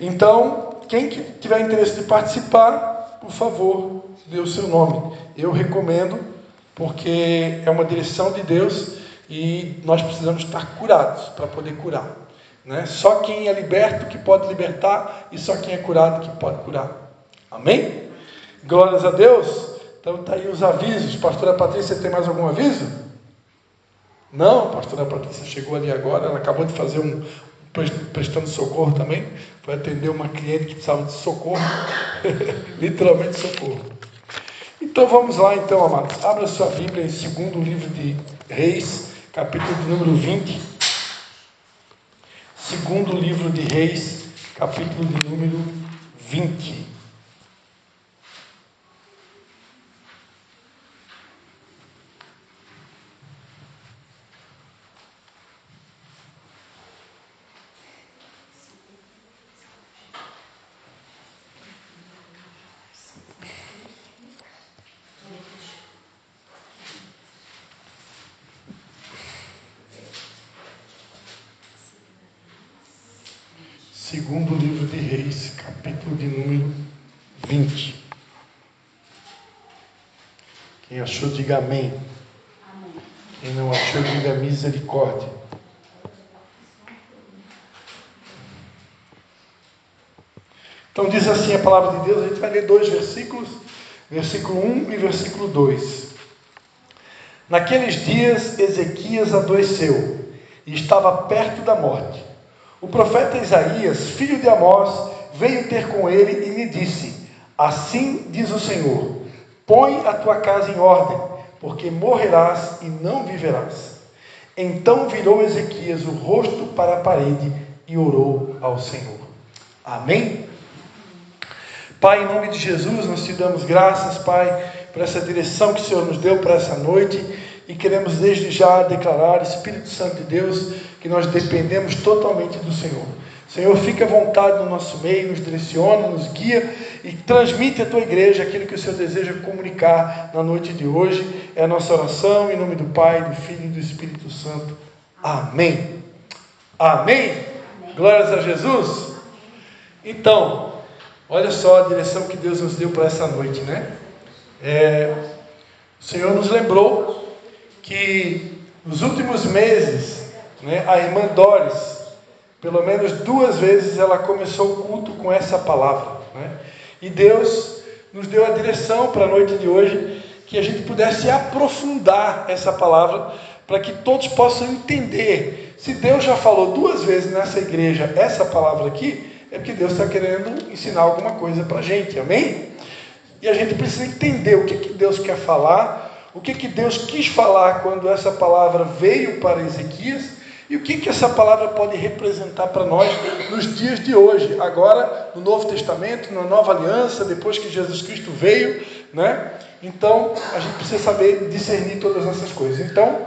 Então, quem tiver interesse de participar, por favor, dê o seu nome. Eu recomendo, porque é uma direção de Deus e nós precisamos estar curados para poder curar, né? Só quem é liberto que pode libertar e só quem é curado que pode curar. Amém? Glórias a Deus. Então está aí os avisos. Pastora Patrícia, tem mais algum aviso? Não, a pastora Patrícia chegou ali agora, ela acabou de fazer prestando socorro também, foi atender uma cliente que precisava de socorro, literalmente socorro. Então vamos lá então, amados, abra sua Bíblia em 2º livro de Reis, capítulo de número 20, 2º livro de Reis, capítulo de número 20. Segundo livro de Reis, capítulo de número 20. Quem achou, diga amém. Amém. Quem não achou, diga misericórdia. Então diz assim a palavra de Deus, a gente vai ler 2 versículos, versículo 1 e versículo 2. Naqueles dias Ezequias adoeceu e estava perto da morte. O profeta Isaías, filho de Amós, veio ter com ele e lhe disse: assim diz o Senhor, põe a tua casa em ordem, porque morrerás e não viverás. Então virou Ezequias o rosto para a parede e orou ao Senhor. Amém? Pai, em nome de Jesus, nós te damos graças, Pai, por essa direção que o Senhor nos deu para essa noite, e queremos desde já declarar, Espírito Santo de Deus, que nós dependemos totalmente do Senhor. Senhor, fica à vontade no nosso meio, nos direciona, nos guia e transmite à tua igreja aquilo que o Senhor deseja comunicar na noite de hoje. É a nossa oração, em nome do Pai, do Filho e do Espírito Santo. Amém. Amém. Amém. Glórias a Jesus. Então, olha só a direção que Deus nos deu para essa noite, né? O Senhor nos lembrou que nos últimos meses, né, a irmã Doris, pelo menos 2 vezes ela começou o culto com essa palavra, né? E Deus nos deu a direção para a noite de hoje, que a gente pudesse aprofundar essa palavra, para que todos possam entender. Se Deus já falou 2 vezes nessa igreja essa palavra aqui, é porque Deus está querendo ensinar alguma coisa para a gente, amém? E a gente precisa entender o que Deus quer falar, o que Deus quis falar quando essa palavra veio para Ezequias, e o que essa palavra pode representar para nós nos dias de hoje, agora no Novo Testamento, na Nova Aliança, depois que Jesus Cristo veio, né? Então, a gente precisa saber discernir todas essas coisas. Então,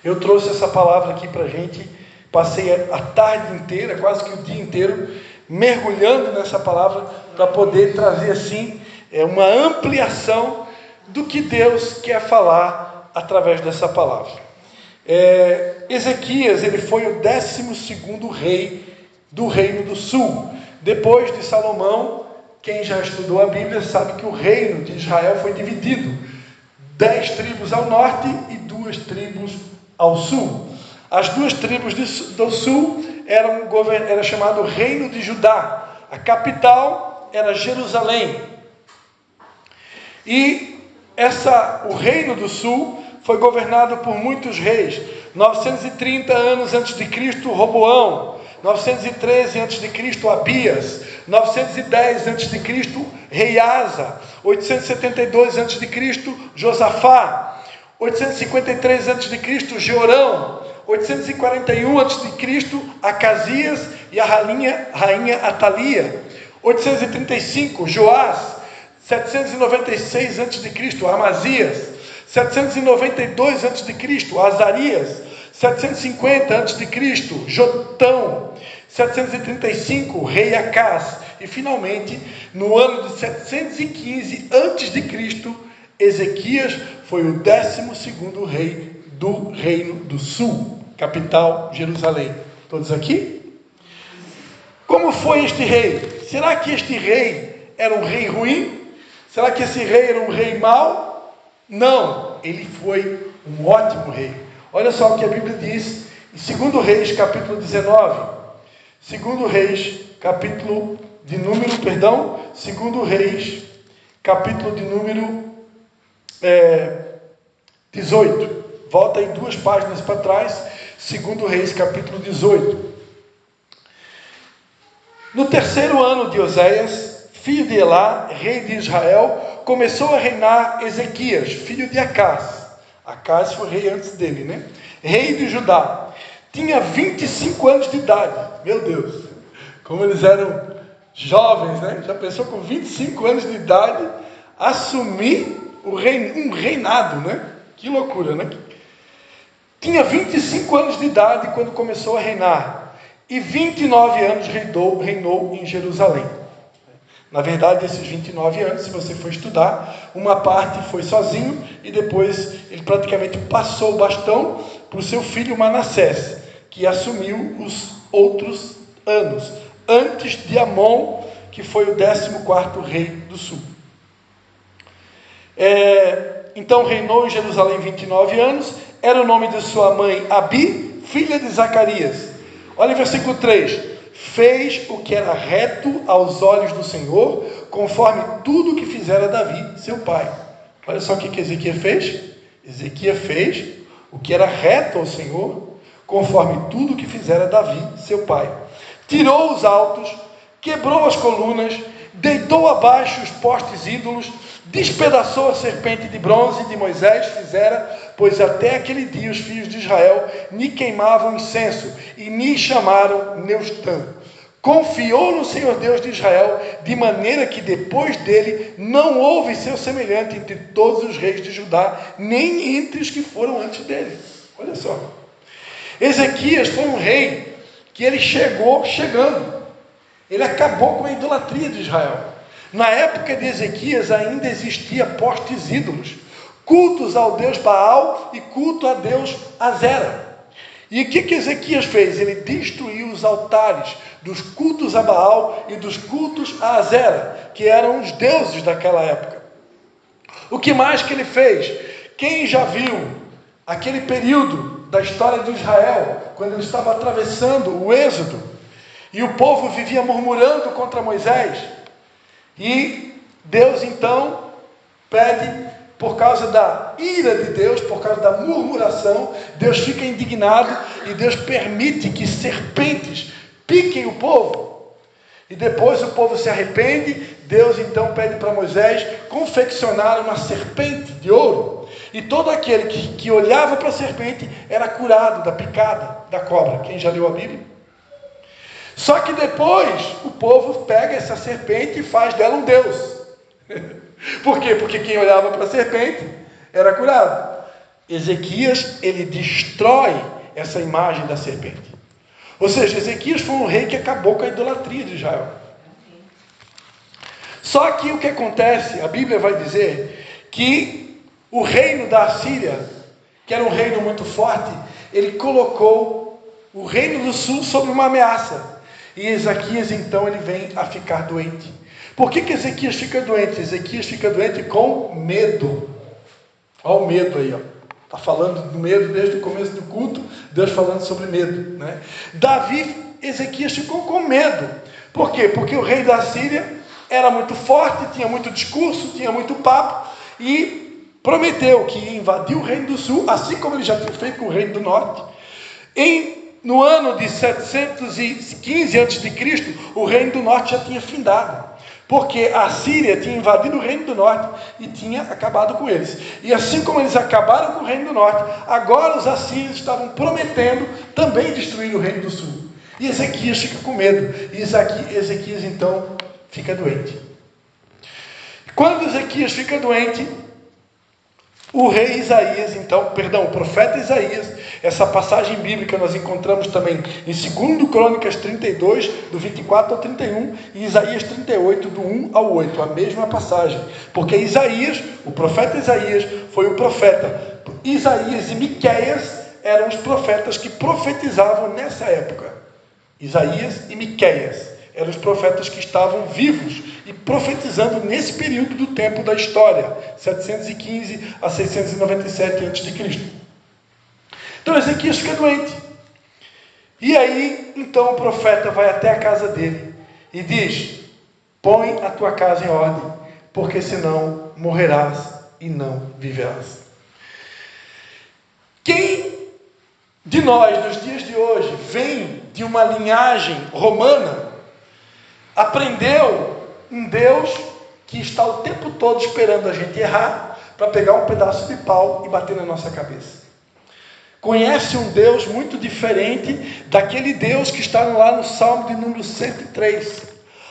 eu trouxe essa palavra aqui para a gente, passei a tarde inteira, quase que o dia inteiro, mergulhando nessa palavra, para poder trazer assim, uma ampliação do que Deus quer falar através dessa palavra. Ezequias, ele foi o 12º rei do Reino do Sul. Depois de Salomão, quem já estudou a Bíblia sabe que o reino de Israel foi dividido. 10 tribos ao norte e 2 tribos ao sul. As 2 tribos do sul era chamado Reino de Judá. A capital era Jerusalém. E o Reino do Sul foi governado por muitos reis. 930 anos antes de Cristo, Roboão. 913 antes de Cristo, Abias. 910 antes de Cristo, Rei Asa. 872 antes de Cristo, Josafá. 853 antes de Cristo, Jorão. 841 antes de Cristo, Acasias e a rainha Atalia. 835, Joás. 796 a.C., Amazias. 792 a.C., Azarias. 750 a.C., Jotão. 735, rei Acás. E finalmente, no ano de 715 a.C., Ezequias foi o 12º rei do Reino do Sul, capital Jerusalém. Todos aqui? Como foi este rei? Será que este rei era um rei ruim? Será que esse rei era um rei mau? Não, ele foi um ótimo rei. Olha só o que a Bíblia diz em 2 Reis, capítulo 19. 2 Reis, capítulo de número, 2 Reis, capítulo de número 18. Volta aí 2 páginas para trás, 2 Reis, capítulo 18. No 3º ano de Oséias, filho de Elá, rei de Israel, começou a reinar Ezequias, filho de Acás. Acás foi rei antes dele, né? Rei de Judá. Tinha 25 anos de idade. Meu Deus, como eles eram jovens, né? Já pensou com 25 anos de idade assumir um reinado, né? Que loucura, né? Tinha 25 anos de idade quando começou a reinar. E 29 anos reinou em Jerusalém. Na verdade, esses 29 anos, se você for estudar, uma parte foi sozinho e depois ele praticamente passou o bastão para o seu filho Manassés, que assumiu os outros anos, antes de Amon, que foi o 14º rei do sul. Então reinou em Jerusalém 29 anos, era o nome de sua mãe Abi, filha de Zacarias. Olha o versículo 3. Fez o que era reto aos olhos do Senhor, conforme tudo o que fizera Davi, seu pai. Olha só o que Ezequias fez. Ezequias fez o que era reto ao Senhor, conforme tudo o que fizera Davi, seu pai. Tirou os altos, quebrou as colunas, deitou abaixo os postes ídolos, despedaçou a serpente de bronze de Moisés fizera, pois até aquele dia os filhos de Israel me queimavam incenso e me chamaram Neustã. Confiou no Senhor Deus de Israel, de maneira que depois dele não houve seu semelhante entre todos os reis de Judá, nem entre os que foram antes dele. Olha só. Ezequias foi um rei que ele chegando. Ele acabou com a idolatria de Israel. Na época de Ezequias ainda existia postes ídolos, cultos ao deus Baal e culto a deus Azera. E o que Ezequias fez? Ele destruiu os altares dos cultos a Baal e dos cultos a Azera, que eram os deuses daquela época. O que mais que ele fez? Quem já viu aquele período da história de Israel, quando ele estava atravessando o Êxodo, e o povo vivia murmurando contra Moisés, e Deus então pede, por causa da ira de Deus, por causa da murmuração, Deus fica indignado e Deus permite que serpentes piquem o povo. E depois o povo se arrepende, Deus então pede para Moisés confeccionar uma serpente de ouro. E todo aquele que olhava para a serpente era curado da picada da cobra. Quem já leu a Bíblia? Só que depois o povo pega essa serpente e faz dela um deus. Por quê? Porque quem olhava para a serpente era curado. Ezequias, ele destrói essa imagem da serpente. Ou seja, Ezequias foi um rei que acabou com a idolatria de Israel. Só que o que acontece, a Bíblia vai dizer que o reino da Assíria, que era um reino muito forte, ele colocou o reino do sul sob uma ameaça. E Ezequias então ele vem a ficar doente. Por que Ezequias fica doente? Ezequias fica doente com medo. Olha o medo aí, ó. Está falando do medo desde o começo do culto, Deus falando sobre medo, né? Ezequias ficou com medo. Por quê? Porque o rei da Síria era muito forte, tinha muito discurso, tinha muito papo, e prometeu que ia invadir o reino do sul, assim como ele já tinha feito com o reino do norte. No ano de 715 a.C., o reino do norte já tinha findado, porque a Síria tinha invadido o reino do norte e tinha acabado com eles. E assim como eles acabaram com o reino do norte, agora os assírios estavam prometendo também destruir o reino do sul. E Ezequias fica com medo. E Ezequias então fica doente. Quando Ezequias fica doente, o profeta Isaías, essa passagem bíblica nós encontramos também em 2 Crônicas 32, do 24 ao 31, e Isaías 38, do 1 ao 8, a mesma passagem. Porque Isaías, o profeta Isaías, foi o profeta. Isaías e Miqueias eram os profetas que profetizavam nessa época. Isaías e Miqueias Eram os profetas que estavam vivos e profetizando nesse período do tempo da história, 715 a 697 a.C. Então Ezequias fica doente. E aí, então o profeta vai até a casa dele e diz: põe a tua casa em ordem, porque senão morrerás e não viverás. Quem de nós, nos dias de hoje, vem de uma linhagem romana, aprendeu um Deus que está o tempo todo esperando a gente errar para pegar um pedaço de pau e bater na nossa cabeça? Conhece um Deus muito diferente daquele Deus que está lá no Salmo de número 103.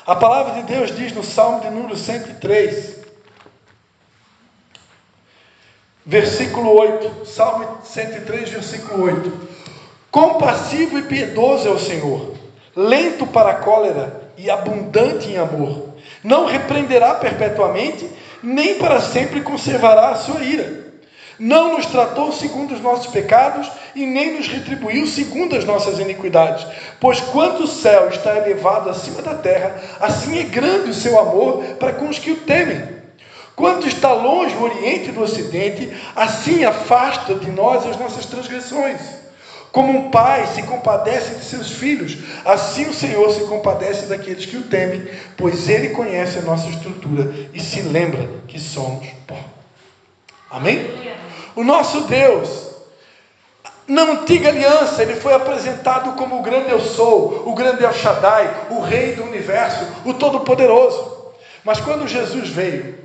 A palavra de Deus diz no Salmo de número 103, versículo 8, Salmo 103, versículo 8: compassivo e piedoso é o Senhor, lento para a cólera e abundante em amor, não repreenderá perpetuamente, nem para sempre conservará a sua ira. Não nos tratou segundo os nossos pecados e nem nos retribuiu segundo as nossas iniquidades. Pois quanto o céu está elevado acima da terra, assim é grande o seu amor para com os que o temem. Quanto está longe o oriente do ocidente, assim afasta de nós as nossas transgressões. Como um pai se compadece de seus filhos, assim o Senhor se compadece daqueles que o temem, pois Ele conhece a nossa estrutura e se lembra que somos pó. Amém? O nosso Deus, na antiga aliança, Ele foi apresentado como o grande eu sou, o grande El Shaddai, o Rei do universo, o Todo-Poderoso. Mas quando Jesus veio,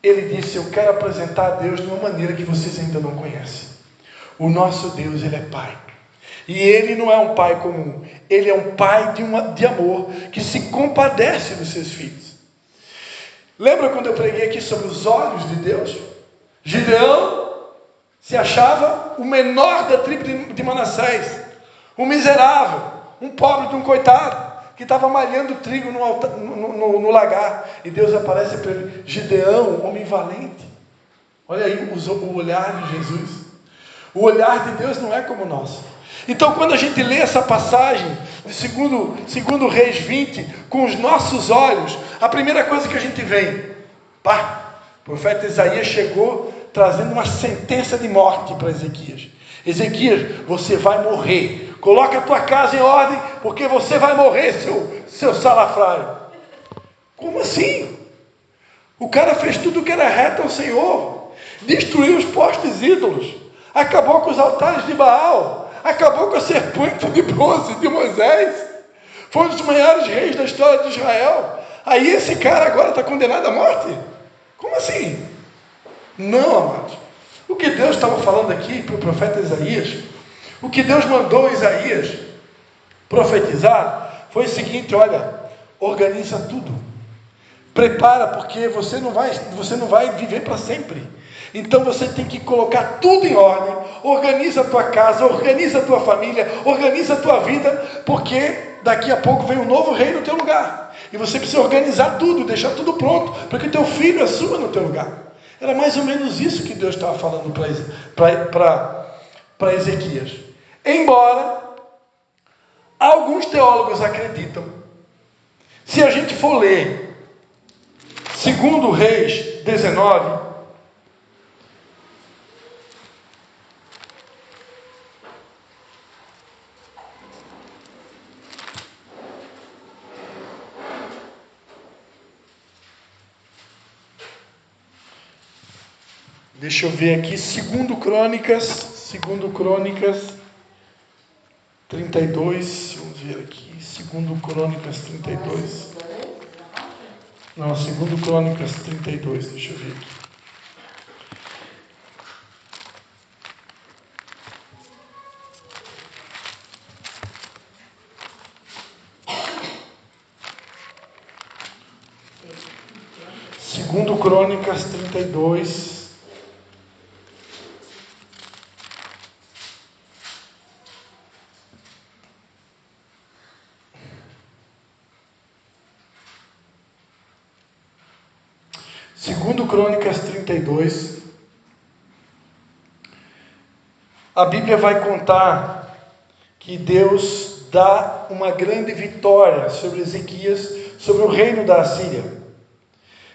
Ele disse: eu quero apresentar a Deus de uma maneira que vocês ainda não conhecem. O nosso Deus, Ele é Pai. E Ele não é um Pai comum. Ele é um Pai de amor, que se compadece dos seus filhos. Lembra quando eu preguei aqui sobre os olhos de Deus? Gideão se achava o menor da tribo de Manassés, um miserável, um pobre de um coitado, que estava malhando trigo no lagar. E Deus aparece para ele: Gideão, homem valente. Olha aí o olhar de Jesus. O olhar de Deus não é como o nosso. Então, quando a gente lê essa passagem de segundo Reis 20, com os nossos olhos, a primeira coisa que a gente vê, o profeta Isaías chegou trazendo uma sentença de morte para Ezequias. Ezequias, você vai morrer. Coloca a tua casa em ordem, porque você vai morrer, seu salafrário. Como assim? O cara fez tudo que era reto ao Senhor, destruiu os postes ídolos, acabou com os altares de Baal, acabou com a serpente de bronze de Moisés, foi um dos maiores reis da história de Israel. Aí esse cara agora está condenado à morte? Como assim? Não, amados. O que Deus estava falando aqui para o profeta Isaías, o que Deus mandou Isaías profetizar, foi o seguinte: olha, organiza tudo, prepara, porque você não vai viver para sempre. Então você tem que colocar tudo em ordem. Organiza a tua casa, organiza a tua família, organiza a tua vida, porque daqui a pouco vem um novo rei no teu lugar, e você precisa organizar tudo, deixar tudo pronto, para que teu filho assuma no teu lugar. Era mais ou menos isso que Deus estava falando para Ezequias. Embora alguns teólogos acreditam, se a gente for ler 2 Reis 19, deixa eu ver aqui, 2 Crônicas 32, vamos ver aqui, 2 Crônicas 32, não, 2 Crônicas 32, deixa eu ver aqui. Segundo Crônicas 32, Segundo Crônicas 32, a Bíblia vai contar que Deus dá uma grande vitória sobre Ezequias, sobre o reino da Assíria.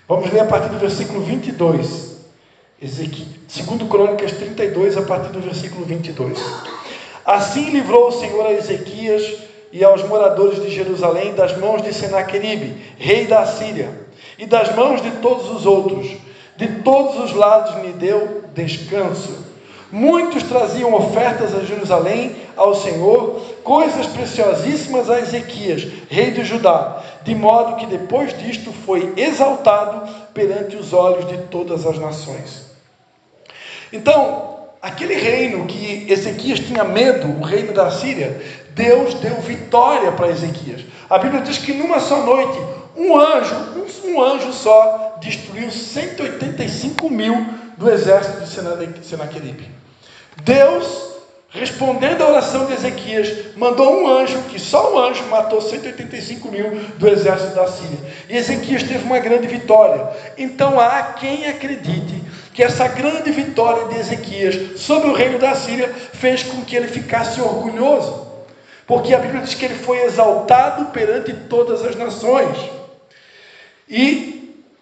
Vamos ler a partir do versículo 22. 2 Crônicas 32, a partir do versículo 22. Assim livrou o Senhor a Ezequias e aos moradores de Jerusalém das mãos de Senaqueribe, rei da Assíria, e das mãos de todos os outros. De todos os lados lhe deu descanso. Muitos traziam ofertas a Jerusalém, ao Senhor, coisas preciosíssimas a Ezequias, rei de Judá, de modo que depois disto foi exaltado perante os olhos de todas as nações. Então, aquele reino que Ezequias tinha medo, o reino da Síria, Deus deu vitória para Ezequias. A Bíblia diz que numa só noite, um anjo só destruiu 185 mil do exército de Senaqueribe. Deus, respondendo à oração de Ezequias, mandou um anjo, que só um anjo matou 185 mil do exército da Síria. E Ezequias teve uma grande vitória. Então há quem acredite que essa grande vitória de Ezequias sobre o reino da Síria fez com que ele ficasse orgulhoso. Porque a Bíblia diz que ele foi exaltado perante todas as nações. E,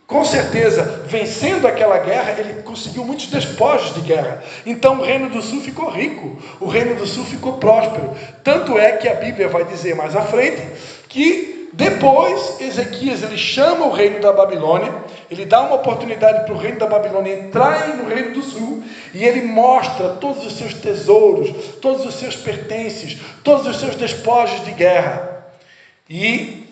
com certeza, vencendo aquela guerra, ele conseguiu muitos despojos de guerra. Então o reino do sul ficou rico, o reino do sul ficou próspero. Tanto é que a Bíblia vai dizer mais à frente, que depois Ezequias ele chama o reino da Babilônia, ele dá uma oportunidade para o reino da Babilônia entrar no reino do sul, e ele mostra todos os seus tesouros, todos os seus pertences, todos os seus despojos de guerra. E,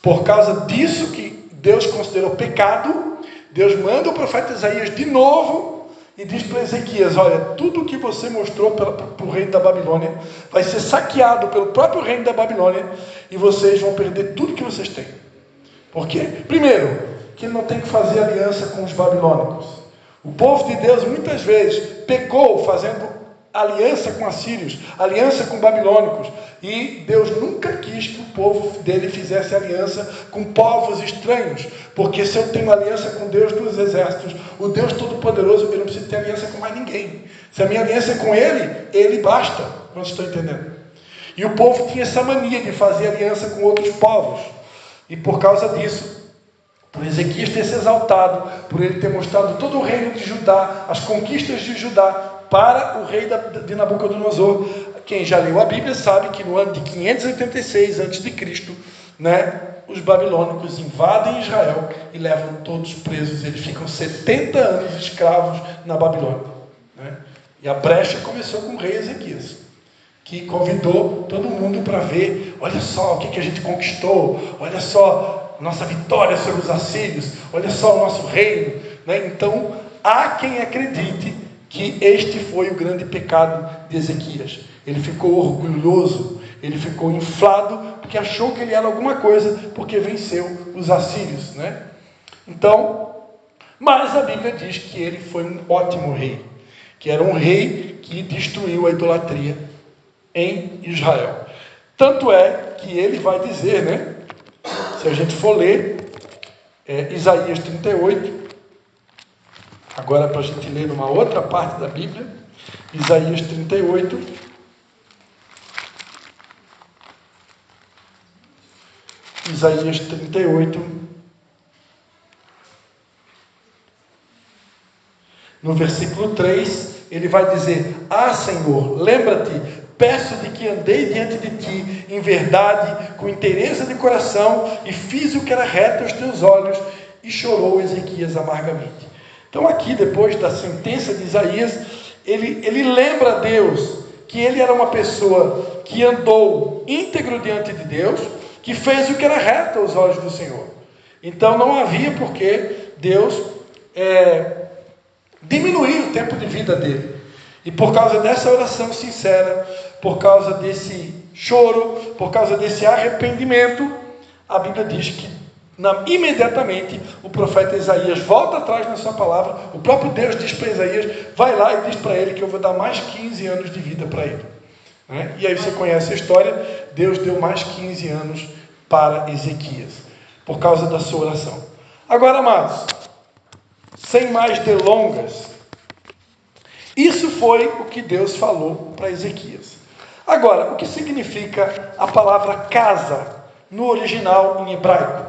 por causa disso que Deus considerou pecado, Deus manda o profeta Isaías de novo e diz para Ezequias: olha, tudo o que você mostrou para o reino da Babilônia vai ser saqueado pelo próprio reino da Babilônia e vocês vão perder tudo que vocês têm. Por quê? Primeiro, que ele não tem que fazer aliança com os babilônicos. O povo de Deus muitas vezes pecou fazendo aliança com assírios, aliança com babilônicos, e Deus nunca quis que o povo dele fizesse aliança com povos estranhos, porque se eu tenho aliança com Deus dos exércitos, o Deus Todo-Poderoso, eu não preciso ter aliança com mais ninguém. Se a minha aliança é com ele basta. Não estou entendendo? E o povo tinha essa mania de fazer aliança com outros povos, e por causa disso, por Ezequias ter se exaltado, por ele ter mostrado todo o reino de Judá, as conquistas de Judá, para o rei de Nabucodonosor. Quem já leu a Bíblia sabe que no ano de 586 a.C., os babilônicos invadem Israel e levam todos presos. Eles ficam 70 anos escravos na Babilônia. E a brecha começou com o rei Ezequias, que convidou todo mundo para ver: olha só o que a gente conquistou, olha só nossa vitória sobre os assírios, olha só o nosso reino. Então, há quem acredite que este foi o grande pecado de Ezequias. Ele ficou orgulhoso, ele ficou inflado, porque achou que ele era alguma coisa, porque venceu os assírios. Então, mas a Bíblia diz que ele foi um ótimo rei, que era um rei que destruiu a idolatria em Israel. Tanto é que ele vai dizer, se a gente for ler Isaías 38, agora para a gente ler uma outra parte da Bíblia, Isaías 38, Isaías 38, no versículo 3, ele vai dizer: ah, Senhor, lembra-te, peço-te que andei diante de ti em verdade, com inteireza de coração, e fiz o que era reto aos teus olhos. E chorou Ezequias amargamente. Então aqui, depois da sentença de Isaías, ele lembra a Deus que ele era uma pessoa que andou íntegro diante de Deus, que fez o que era reto aos olhos do Senhor. Então não havia por que Deus diminuir o tempo de vida dele. E por causa dessa oração sincera, por causa desse choro, por causa desse arrependimento, a Bíblia diz que imediatamente o profeta Isaías volta atrás na sua palavra. O próprio Deus diz para Isaías: vai lá e diz para ele que eu vou dar mais 15 anos de vida para ele. E aí você conhece a história. Deus deu mais 15 anos para Ezequias, por causa da sua oração. Agora, amados, sem mais delongas, isso foi o que Deus falou para Ezequias. Agora, o que significa a palavra casa no original em hebraico?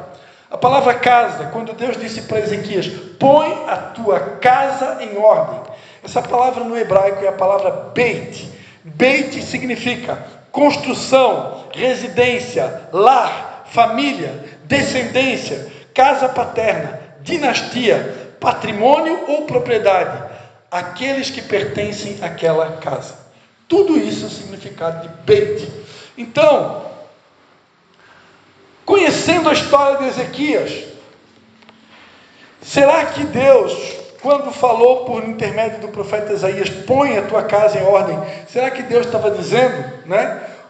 A palavra casa, quando Deus disse para Ezequias, põe a tua casa em ordem. Essa palavra no hebraico é a palavra beit. Beit significa construção, residência, lar, família, descendência, casa paterna, dinastia, patrimônio ou propriedade. Aqueles que pertencem àquela casa. Tudo isso é o significado de beit. Então, conhecendo a história de Ezequias, será que Deus, quando falou por intermédio do profeta Isaías, põe a tua casa em ordem, será que Deus estava dizendo,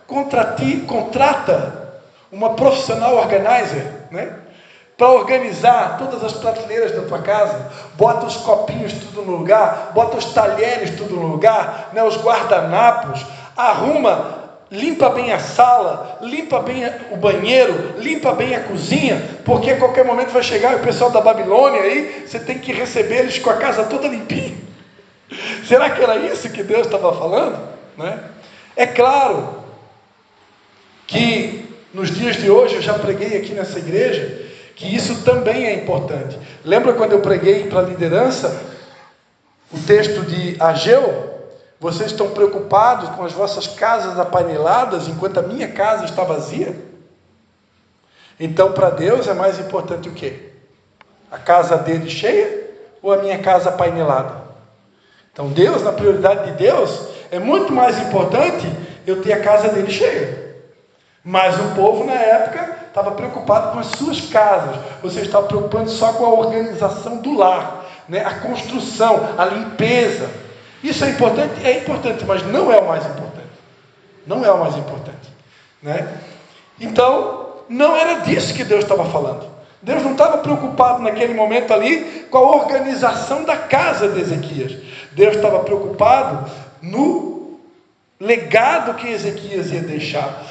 contrata uma profissional organizer, para organizar todas as prateleiras da tua casa, bota os copinhos tudo no lugar, bota os talheres tudo no lugar, os guardanapos, arruma, limpa bem a sala, limpa bem o banheiro, limpa bem a cozinha, porque a qualquer momento vai chegar o pessoal da Babilônia aí, você tem que receber eles com a casa toda limpinha. Será que era isso que Deus estava falando? É claro que nos dias de hoje, eu já preguei aqui nessa igreja, que isso também é importante. Lembra quando eu preguei para a liderança o texto de Ageu? Vocês estão preocupados com as vossas casas apaneladas, enquanto a minha casa está vazia? Então, para Deus é mais importante o quê? A casa dele cheia ou a minha casa apainelada? Então, Deus, na prioridade de Deus, é muito mais importante eu ter a casa dele cheia. Mas o povo, na época, estava preocupado com as suas casas. Você estava preocupado só com a organização do lar, a construção, a limpeza. Isso é importante? É importante, mas não é o mais importante. Não é o mais importante. Então, não era disso que Deus estava falando. Deus não estava preocupado naquele momento ali com a organização da casa de Ezequias. Deus estava preocupado no legado que Ezequias ia deixar,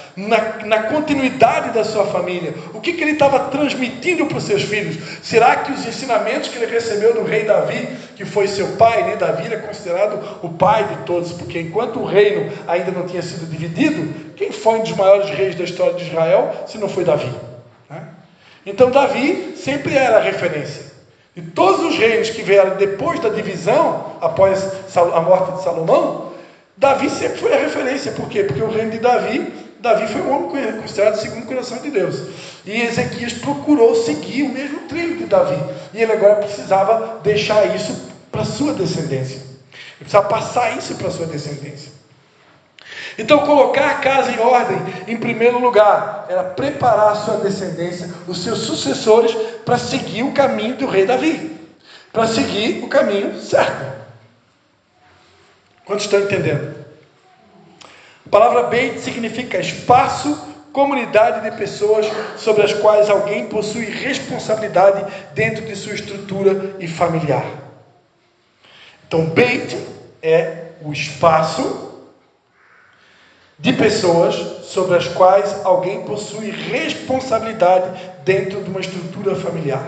na continuidade da sua família. O que ele estava transmitindo para os seus filhos? Será que os ensinamentos que ele recebeu do rei Davi, que foi seu pai, Davi é considerado o pai de todos, porque enquanto o reino ainda não tinha sido dividido, quem foi um dos maiores reis da história de Israel, se não foi Davi? Então Davi sempre era a referência. E todos os reinos que vieram depois da divisão, após a morte de Salomão, Davi sempre foi a referência. Por quê? Porque o reino de Davi foi um homem considerado segundo o coração de Deus. E Ezequias procurou seguir o mesmo trilho de Davi. E ele agora precisava deixar isso para a sua descendência. Ele precisava passar isso para a sua descendência. Então, colocar a casa em ordem, em primeiro lugar, era preparar a sua descendência, os seus sucessores, para seguir o caminho do rei Davi. Para seguir o caminho certo. Quantos estão entendendo? A palavra Beit significa espaço, comunidade de pessoas sobre as quais alguém possui responsabilidade dentro de sua estrutura e familiar. Então, Beit é o espaço de pessoas sobre as quais alguém possui responsabilidade dentro de uma estrutura familiar.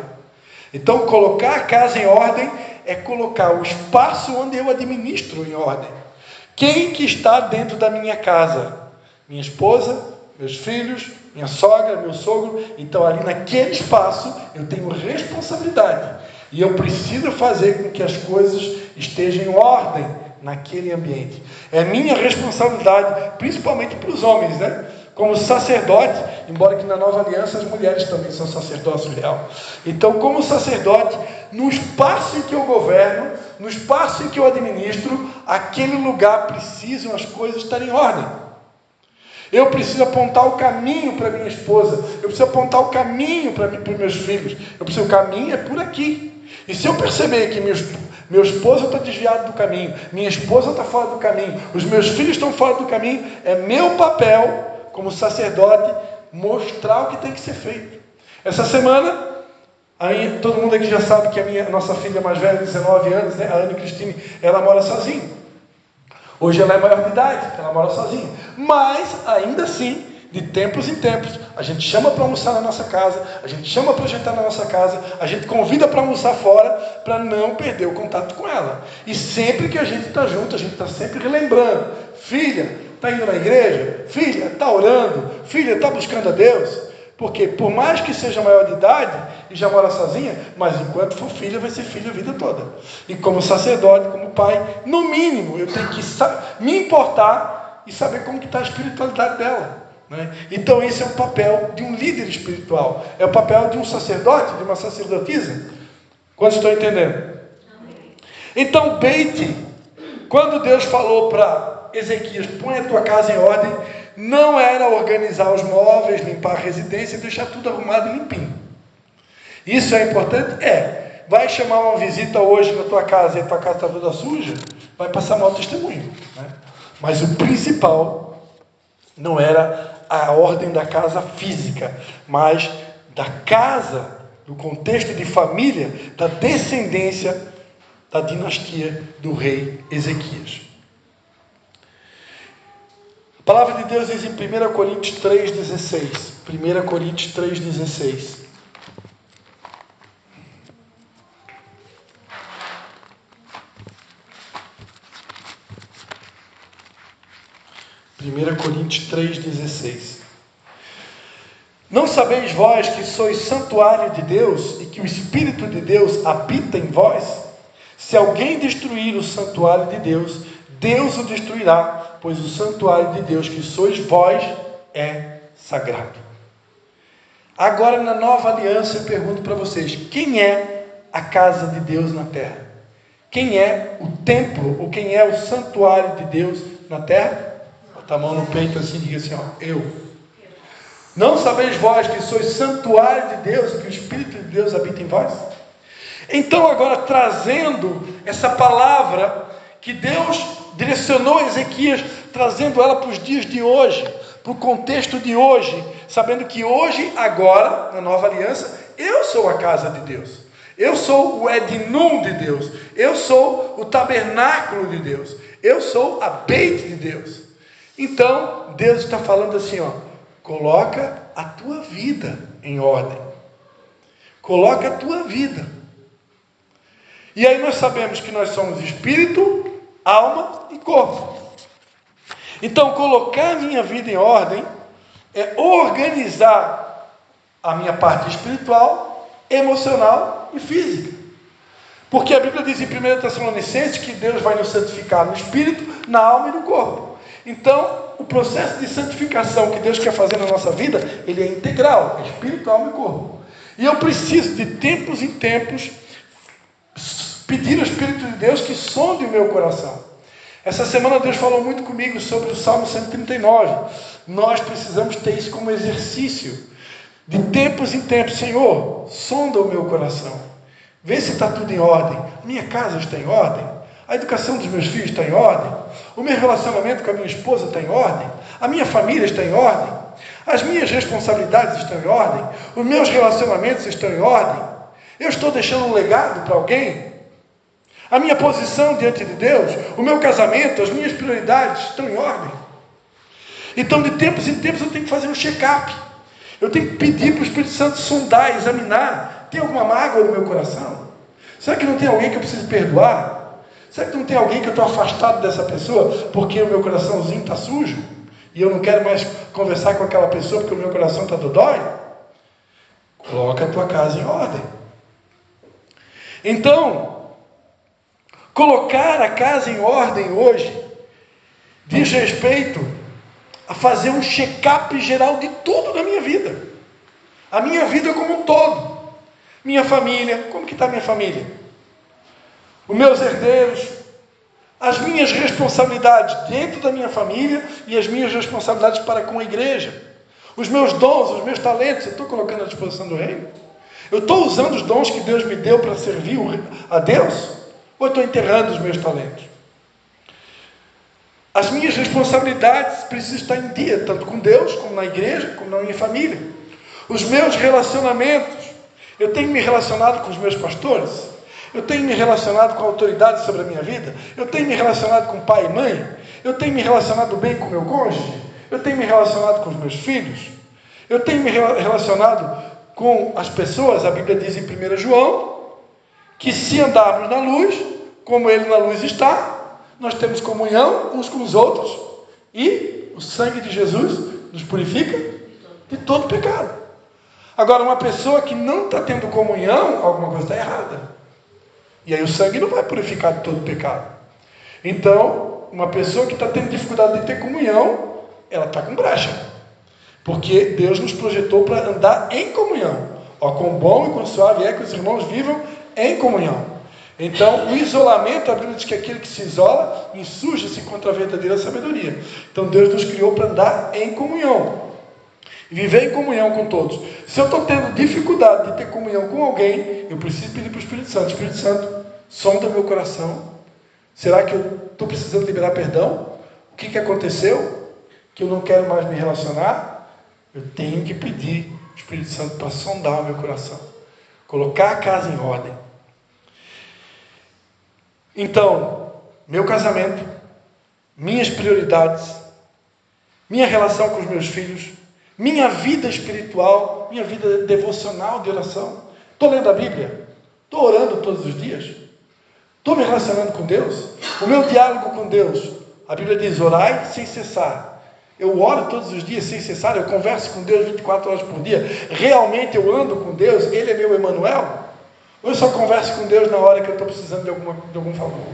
Então, colocar a casa em ordem é colocar o espaço onde eu administro em ordem. Quem que está dentro da minha casa? Minha esposa, meus filhos, minha sogra, meu sogro. Então, ali naquele espaço, eu tenho responsabilidade. E eu preciso fazer com que as coisas estejam em ordem naquele ambiente. É minha responsabilidade, principalmente para os homens, Como sacerdote, embora que na nova aliança as mulheres também são sacerdócio real. Então, como sacerdote, no espaço em que eu governo, no espaço em que eu administro, aquele lugar precisam as coisas estarem em ordem. Eu preciso apontar o caminho para minha esposa. Eu preciso apontar o caminho para meus filhos. O caminho é por aqui. E se eu perceber que meu esposo está desviado do caminho, minha esposa está fora do caminho, os meus filhos estão fora do caminho, é meu papel, como sacerdote, mostrar o que tem que ser feito. Essa semana, todo mundo aqui já sabe que a nossa filha mais velha, de 19 anos, a Ana Cristine, ela mora sozinha. Hoje ela é maior de idade, ela mora sozinha. Mas, ainda assim, de tempos em tempos, a gente chama para almoçar na nossa casa, a gente chama para jantar na nossa casa, a gente convida para almoçar fora, para não perder o contato com ela. E sempre que a gente está junto, a gente está sempre relembrando: filha, está indo na igreja? Filha, está orando? Filha, está buscando a Deus? Porque por mais que seja maior de idade e já mora sozinha, mas enquanto for filha, vai ser filha a vida toda. E como sacerdote, como pai, no mínimo, eu tenho que me importar e saber como que está a espiritualidade dela. Né? Então esse é o papel de um líder espiritual. É o papel de um sacerdote, de uma sacerdotisa. Quantos estão entendendo? Então Beit, quando Deus falou para Ezequias, põe a tua casa em ordem, não era organizar os móveis, limpar a residência e deixar tudo arrumado e limpinho. Isso é importante? É. Vai chamar uma visita hoje na tua casa e a tua casa está toda suja, vai passar mau testemunho. Né? Mas o principal não era a ordem da casa física, mas da casa, do contexto de família, da descendência da dinastia do rei Ezequias. A palavra de Deus diz em 1 Coríntios 3,16. 1 Coríntios 3,16. Coríntios 3,16. Não sabeis vós que sois santuário de Deus e que o Espírito de Deus habita em vós? Se alguém destruir o santuário de Deus, Deus o destruirá, pois o santuário de Deus que sois vós é sagrado. Agora, na nova aliança, eu pergunto para vocês: quem é a casa de Deus na terra? Quem é o templo, ou quem é o santuário de Deus na terra? Bota a mão no peito assim e diga assim: ó, eu. Não sabeis vós que sois santuário de Deus e que o Espírito de Deus habita em vós? Então, agora, trazendo essa palavra que Deus direcionou a Ezequias, trazendo ela para os dias de hoje, para o contexto de hoje, sabendo que hoje, agora, na nova aliança, eu sou a casa de Deus, eu sou o Ednum de Deus, eu sou o tabernáculo de Deus, eu sou a Beit de Deus. Então, Deus está falando assim, ó, coloca a tua vida em ordem, coloca a tua vida. E aí nós sabemos que nós somos espírito, alma e corpo. Então, colocar a minha vida em ordem é organizar a minha parte espiritual, emocional e física. Porque a Bíblia diz em 1 Tessalonicenses que Deus vai nos santificar no espírito, na alma e no corpo. Então, o processo de santificação que Deus quer fazer na nossa vida, ele é integral, é espírito, alma e corpo. E eu preciso de tempos em tempos pedir ao Espírito de Deus que sonde o meu coração. Essa semana Deus falou muito comigo sobre o Salmo 139. Nós precisamos ter isso como exercício. De tempos em tempos, Senhor, sonda o meu coração. Vê se está tudo em ordem. A minha casa está em ordem. A educação dos meus filhos está em ordem. O meu relacionamento com a minha esposa está em ordem. A minha família está em ordem. As minhas responsabilidades estão em ordem. Os meus relacionamentos estão em ordem. Eu estou deixando um legado para alguém. A minha posição diante de Deus, o meu casamento, as minhas prioridades estão em ordem. Então, de tempos em tempos, eu tenho que fazer um check-up. Eu tenho que pedir para o Espírito Santo sondar, examinar. Tem alguma mágoa no meu coração? Será que não tem alguém que eu preciso perdoar? Será que não tem alguém que eu estou afastado dessa pessoa porque o meu coraçãozinho está sujo? E eu não quero mais conversar com aquela pessoa porque o meu coração está dodói? Coloca a tua casa em ordem. Então, colocar a casa em ordem hoje diz respeito a fazer um check-up geral de tudo na minha vida. A minha vida como um todo. Minha família, como que está a minha família? Os meus herdeiros, as minhas responsabilidades dentro da minha família e as minhas responsabilidades para com a igreja. Os meus dons, os meus talentos, eu estou colocando à disposição do reino? Eu estou usando os dons que Deus me deu para servir a Deus? Ou eu estou enterrando os meus talentos? As minhas responsabilidades precisam estar em dia, tanto com Deus, como na igreja, como na minha família. Os meus relacionamentos, eu tenho me relacionado com os meus pastores? Eu tenho me relacionado com a autoridade sobre a minha vida? Eu tenho me relacionado com pai e mãe? Eu tenho me relacionado bem com o meu cônjuge? Eu tenho me relacionado com os meus filhos? Eu tenho me relacionado com as pessoas? A Bíblia diz em 1 João, que se andarmos na luz, como Ele na luz está, nós temos comunhão uns com os outros, e o sangue de Jesus nos purifica de todo pecado. Agora, uma pessoa que não está tendo comunhão, alguma coisa está errada. E aí o sangue não vai purificar de todo pecado. Então, uma pessoa que está tendo dificuldade de ter comunhão, ela está com brecha. Porque Deus nos projetou para andar em comunhão. Ó, quão bom e quão suave é que os irmãos vivam em comunhão. Então, o isolamento, a Bíblia diz que aquele que se isola, insurge-se contra a verdadeira sabedoria. Então, Deus nos criou para andar em comunhão. E viver em comunhão com todos. Se eu estou tendo dificuldade de ter comunhão com alguém, eu preciso pedir para o Espírito Santo. Espírito Santo, sonda meu coração. Será que eu estou precisando liberar perdão? O que aconteceu? Que eu não quero mais me relacionar? Eu tenho que pedir o Espírito Santo para sondar o meu coração. Colocar a casa em ordem. Então, meu casamento, minhas prioridades, minha relação com os meus filhos, minha vida espiritual, minha vida devocional de oração. Estou lendo a Bíblia? Estou orando todos os dias? Estou me relacionando com Deus? O meu diálogo com Deus, a Bíblia diz, orai sem cessar. Eu oro todos os dias sem cessar, eu converso com Deus 24 horas por dia. Realmente eu ando com Deus? Ele é meu Emanuel? Ou eu só converso com Deus na hora que eu estou precisando de algum favor?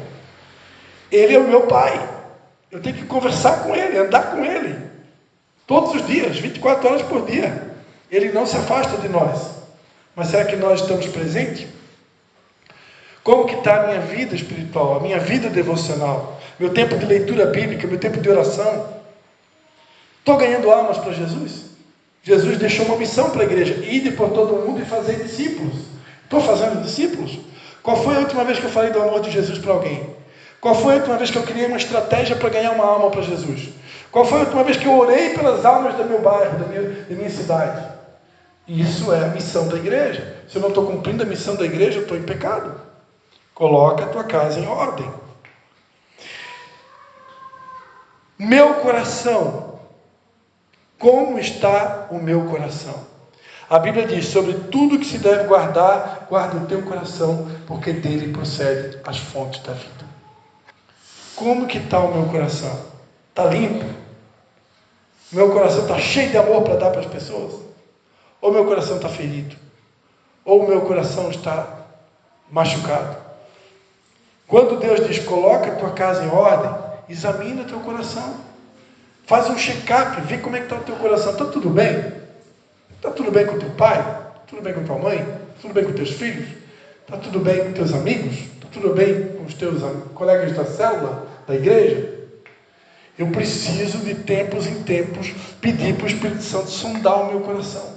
Ele é o meu Pai. Eu tenho que conversar com Ele, andar com Ele. Todos os dias, 24 horas por dia. Ele não se afasta de nós. Mas será que nós estamos presentes? Como que está a minha vida espiritual, a minha vida devocional? Meu tempo de leitura bíblica, meu tempo de oração? Estou ganhando almas para Jesus? Jesus deixou uma missão para a igreja. Ide por todo o mundo e fazer discípulos. Estou fazendo discípulos? Qual foi a última vez que eu falei do amor de Jesus para alguém? Qual foi a última vez que eu criei uma estratégia para ganhar uma alma para Jesus? Qual foi a última vez que eu orei pelas almas do meu bairro, da minha cidade? Isso é a missão da igreja. Se eu não estou cumprindo a missão da igreja, eu estou em pecado. Coloca a tua casa em ordem. Meu coração. Como está o meu coração? A Bíblia diz, sobre tudo que se deve guardar, guarda o teu coração, porque dele procede as fontes da vida. Como que está o meu coração? Está limpo? Meu coração está cheio de amor para dar para as pessoas? Ou meu coração está ferido? Ou o meu coração está machucado? Quando Deus diz, coloca a tua casa em ordem, examina o teu coração. Faz um check-up, vê como é que está o teu coração. Está tudo bem? Está tudo bem com o teu pai? Está tudo bem com a tua mãe? Está tudo bem com os teus filhos? Está tudo bem com os teus amigos? Está tudo bem com os teus colegas da célula, da igreja? Eu preciso de tempos em tempos pedir para o Espírito Santo sondar o meu coração.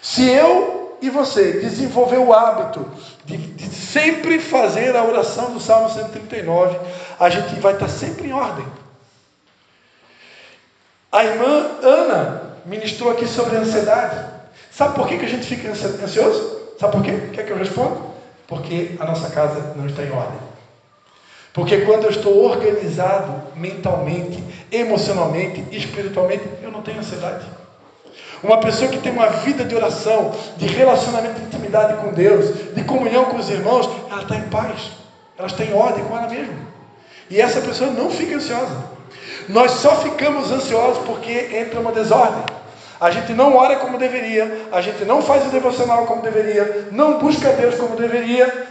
Se eu e você desenvolver o hábito de sempre fazer a oração do Salmo 139, a gente vai estar sempre em ordem. A irmã Ana ministrou aqui sobre a ansiedade. Sabe por que a gente fica ansioso? Sabe por quê? Quer que eu responda? Porque a nossa casa não está em ordem. Porque quando eu estou organizado mentalmente, emocionalmente, espiritualmente, eu não tenho ansiedade. Uma pessoa que tem uma vida de oração, de relacionamento de intimidade com Deus, de comunhão com os irmãos, ela está em paz. Ela está em ordem com ela mesma. E essa pessoa não fica ansiosa. Nós só ficamos ansiosos porque entra uma desordem. A gente não ora como deveria, a gente não faz o devocional como deveria, não busca Deus como deveria,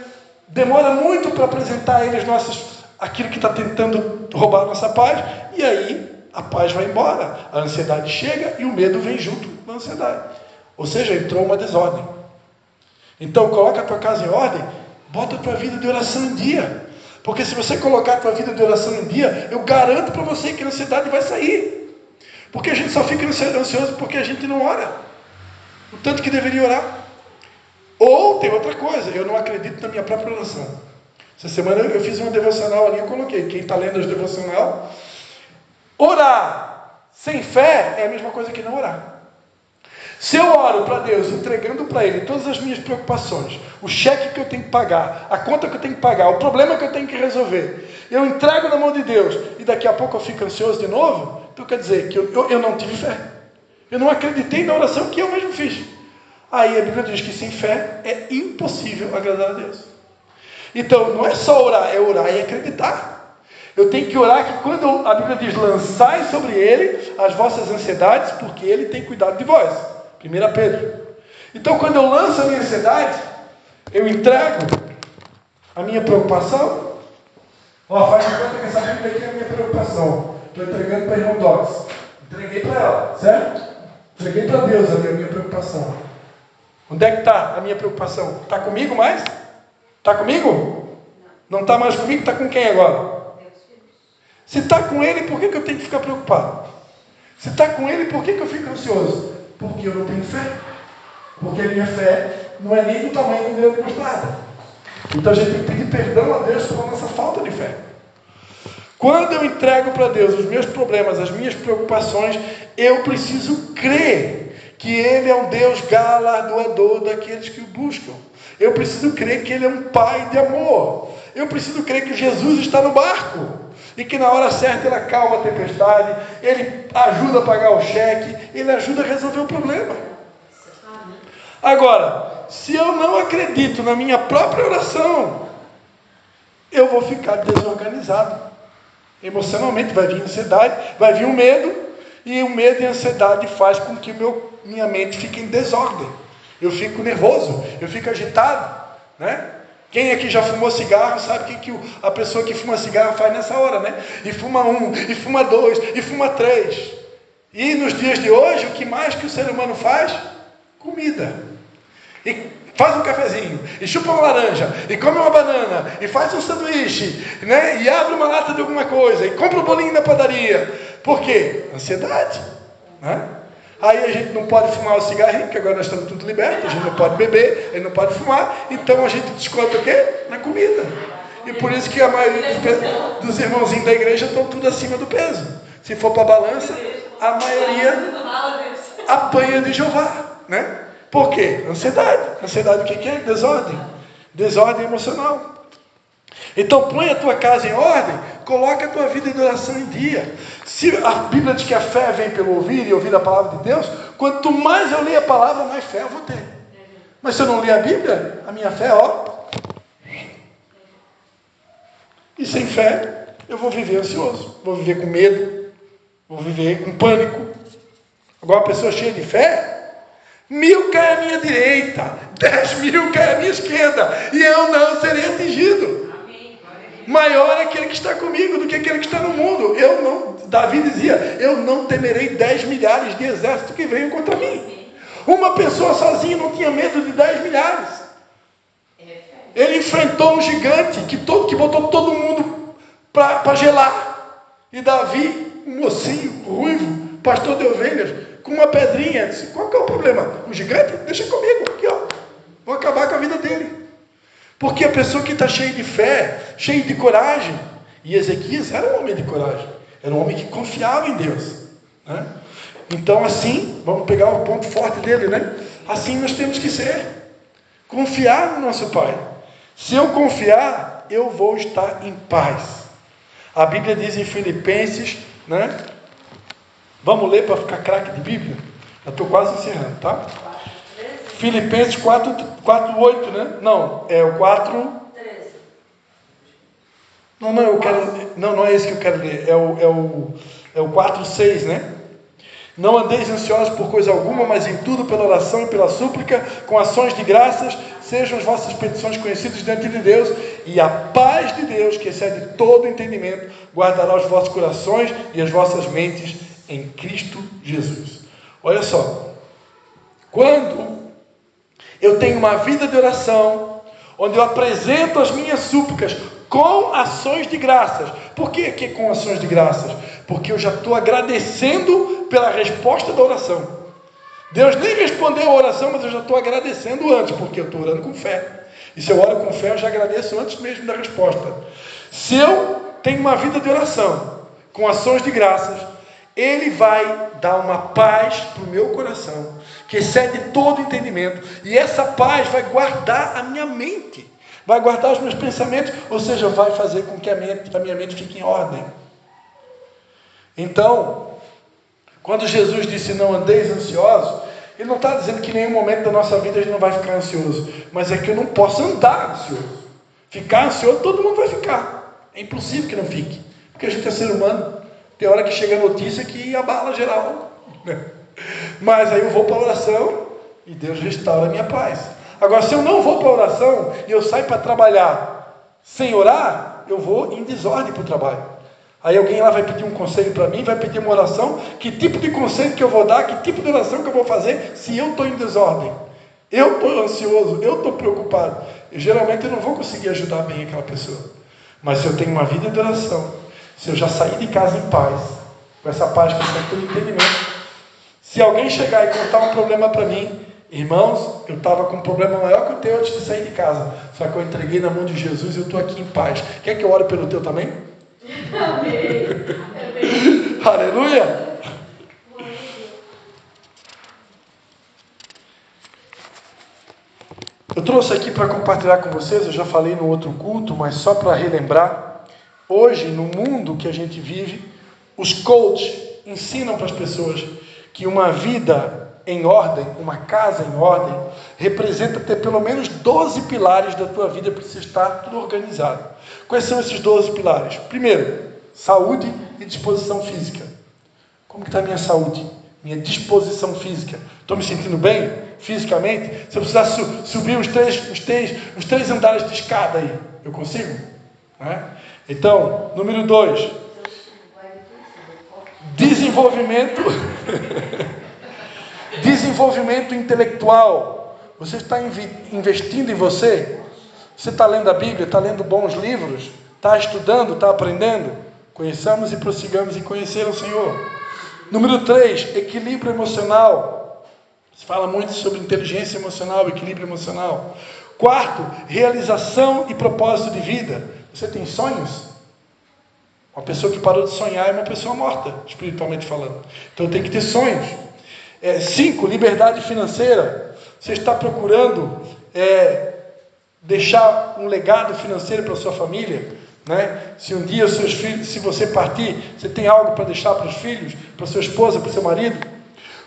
demora muito para apresentar a Ele aquilo que está tentando roubar a nossa paz, e aí a paz vai embora, a ansiedade chega e o medo vem junto com a ansiedade. Ou seja, entrou uma desordem. Então coloca a tua casa em ordem, bota a tua vida de oração em dia. Porque se você colocar a tua vida de oração em dia, eu garanto para você que a ansiedade vai sair. Porque a gente só fica ansioso porque a gente não ora o tanto que deveria orar. Ou tem outra coisa, eu não acredito na minha própria oração. Essa semana eu fiz uma devocional ali, eu coloquei, quem está lendo as devocional, orar sem fé é a mesma coisa que não orar. Se eu oro para Deus, entregando para Ele todas as minhas preocupações, o cheque que eu tenho que pagar, a conta que eu tenho que pagar, o problema que eu tenho que resolver, eu entrego na mão de Deus, e daqui a pouco eu fico ansioso de novo, então quer dizer que eu não tive fé. Eu não acreditei na oração que eu mesmo fiz. Aí a Bíblia diz que sem fé é impossível agradar a Deus. Então não é só orar, é orar e acreditar. Eu tenho que orar que quando a Bíblia diz, lançai sobre ele as vossas ansiedades, porque ele tem cuidado de vós. 1 Pedro. Então, quando eu lanço a minha ansiedade, eu entrego a minha preocupação. Faz de conta que essa Bíblia aqui é a minha preocupação. Estou entregando para a irmã Doris. Entreguei para ela, certo? Entreguei para Deus a minha preocupação. Onde é que está a minha preocupação? Está comigo mais? Está comigo? Não está mais comigo? Está com quem agora? Se está com ele, por que eu tenho que ficar preocupado? Se está com ele, por que eu fico ansioso? Porque eu não tenho fé. Porque a minha fé não é nem do tamanho do grão de mostarda. Então a gente tem que pedir perdão a Deus pela nossa falta de fé. Quando eu entrego para Deus os meus problemas, as minhas preocupações, eu preciso crer que Ele é um Deus galardoador daqueles que o buscam. Eu preciso crer que Ele é um Pai de amor. Eu preciso crer que Jesus está no barco. E que na hora certa Ele acalma a tempestade, Ele ajuda a pagar o cheque, Ele ajuda a resolver o problema. Agora, se eu não acredito na minha própria oração, eu vou ficar desorganizado. Emocionalmente vai vir ansiedade, vai vir o medo, e o medo e a ansiedade faz com que minha mente fique em desordem. Eu fico nervoso, eu fico agitado, né? Quem aqui já fumou cigarro sabe o que a pessoa que fuma cigarro faz nessa hora, né? E fuma 1, e fuma 2, e fuma 3. E nos dias de hoje, o que mais que o ser humano faz? Comida. E faz um cafezinho, e chupa uma laranja, e come uma banana, e faz um sanduíche, né? E abre uma lata de alguma coisa, e compra um bolinho na padaria. Por quê? Ansiedade, né? Aí a gente não pode fumar o cigarrinho, porque agora nós estamos tudo libertos, a gente não pode beber, a gente não pode fumar, então a gente desconta o quê? Na comida. E por isso que a maioria dos irmãozinhos da igreja estão tudo acima do peso. Se for para a balança, a maioria apanha de Jeová, né? Por quê? Ansiedade. Ansiedade o que é? Desordem. Desordem emocional. Então põe a tua casa em ordem, coloca a tua vida de oração em dia. Se a Bíblia diz que a fé vem pelo ouvir e ouvir a palavra de Deus, quanto mais eu ler a palavra, mais fé eu vou ter. Mas se eu não ler a Bíblia, a minha fé, e sem fé, eu vou viver ansioso, vou viver com medo, vou viver com pânico. Agora, uma pessoa cheia de fé, 1000 cai à minha direita, 10.000 cai à minha esquerda, e eu não serei atingido. Maior é aquele que está comigo do que aquele que está no mundo. Davi dizia, eu não temerei 10 milhares de exércitos que venham contra mim. Uma pessoa sozinha não tinha medo de 10 milhares. Ele enfrentou um gigante que botou todo mundo para gelar. E Davi, um mocinho, ruivo, pastor de ovelhas, com uma pedrinha, disse, qual que é o problema? O gigante? Deixa comigo, aqui vou acabar com a vida dele. Porque a pessoa que está cheia de fé, cheia de coragem, e Ezequias era um homem de coragem, era um homem que confiava em Deus, né? Então assim, vamos pegar o ponto forte dele, né? Assim nós temos que ser, confiar no nosso Pai. Se eu confiar, eu vou estar em paz. A Bíblia diz em Filipenses, né? Vamos ler para ficar craque de Bíblia? Eu estou quase encerrando, tá? Filipenses 4:8, né? Não, é o 4. Não, eu quero. Não é esse que eu quero ler. É o 4:6, né? Não andeis ansiosos por coisa alguma, mas em tudo pela oração e pela súplica, com ações de graças, sejam as vossas petições conhecidas diante de Deus, e a paz de Deus, que excede todo entendimento, guardará os vossos corações e as vossas mentes em Cristo Jesus. Olha só, quando eu tenho uma vida de oração, onde eu apresento as minhas súplicas com ações de graças. Por que com ações de graças? Porque eu já estou agradecendo pela resposta da oração. Deus nem respondeu a oração, mas eu já estou agradecendo antes, porque eu estou orando com fé. E se eu oro com fé, eu já agradeço antes mesmo da resposta. Se eu tenho uma vida de oração com ações de graças, Ele vai dar uma paz para o meu coração, que excede todo entendimento, e essa paz vai guardar a minha mente, vai guardar os meus pensamentos, ou seja, vai fazer com que a minha mente fique em ordem. Então, quando Jesus disse não andeis ansiosos, Ele não está dizendo que em nenhum momento da nossa vida a gente não vai ficar ansioso, mas é que eu não posso andar ansioso. Ficar ansioso todo mundo vai ficar, é impossível que não fique. Porque a gente é ser humano. Tem hora que chega a notícia que abala geral, né? Mas aí eu vou para a oração e Deus restaura a minha paz. Agora, se eu não vou para a oração e eu saio para trabalhar sem orar, eu vou em desordem para o trabalho. Aí alguém lá vai pedir um conselho para mim, vai pedir uma oração. Que tipo de conselho que eu vou dar? Que tipo de oração que eu vou fazer se eu estou em desordem? Eu estou ansioso, eu estou preocupado. E geralmente eu não vou conseguir ajudar bem aquela pessoa. Mas se eu tenho uma vida de oração, se eu já saí de casa em paz, com essa paz que eu tenho todo entendimento, se alguém chegar e contar um problema para mim, irmãos, eu estava com um problema maior que o teu antes de sair de casa, só que eu entreguei na mão de Jesus e eu estou aqui em paz. Quer que eu ore pelo teu também? Amém. Aleluia. Eu trouxe aqui para compartilhar com vocês, eu já falei no outro culto, mas só para relembrar, hoje no mundo que a gente vive, os coaches ensinam para as pessoas que uma vida em ordem, uma casa em ordem, representa ter pelo menos 12 pilares da tua vida para você estar tudo organizado. Quais são esses 12 pilares? Primeiro, saúde e disposição física. Como que está a minha saúde? Minha disposição física. Estou me sentindo bem fisicamente? Se eu precisar subir os três andares de escada aí, eu consigo? Então, número 2, desenvolvimento desenvolvimento intelectual. Você está investindo em você? Você está lendo a Bíblia? Está lendo bons livros? Está estudando? Está aprendendo? Conheçamos e prossigamos em conhecer o Senhor. Número 3, equilíbrio emocional. Se fala muito sobre inteligência emocional, equilíbrio emocional. 4, realização e propósito de vida. Você tem sonhos? Uma pessoa que parou de sonhar é uma pessoa morta, espiritualmente falando. Então tem que ter sonhos. 5, liberdade financeira. Você está procurando deixar um legado financeiro para a sua família? Se um dia os seus filhos, se você partir, você tem algo para deixar para os filhos, para sua esposa, para o seu marido?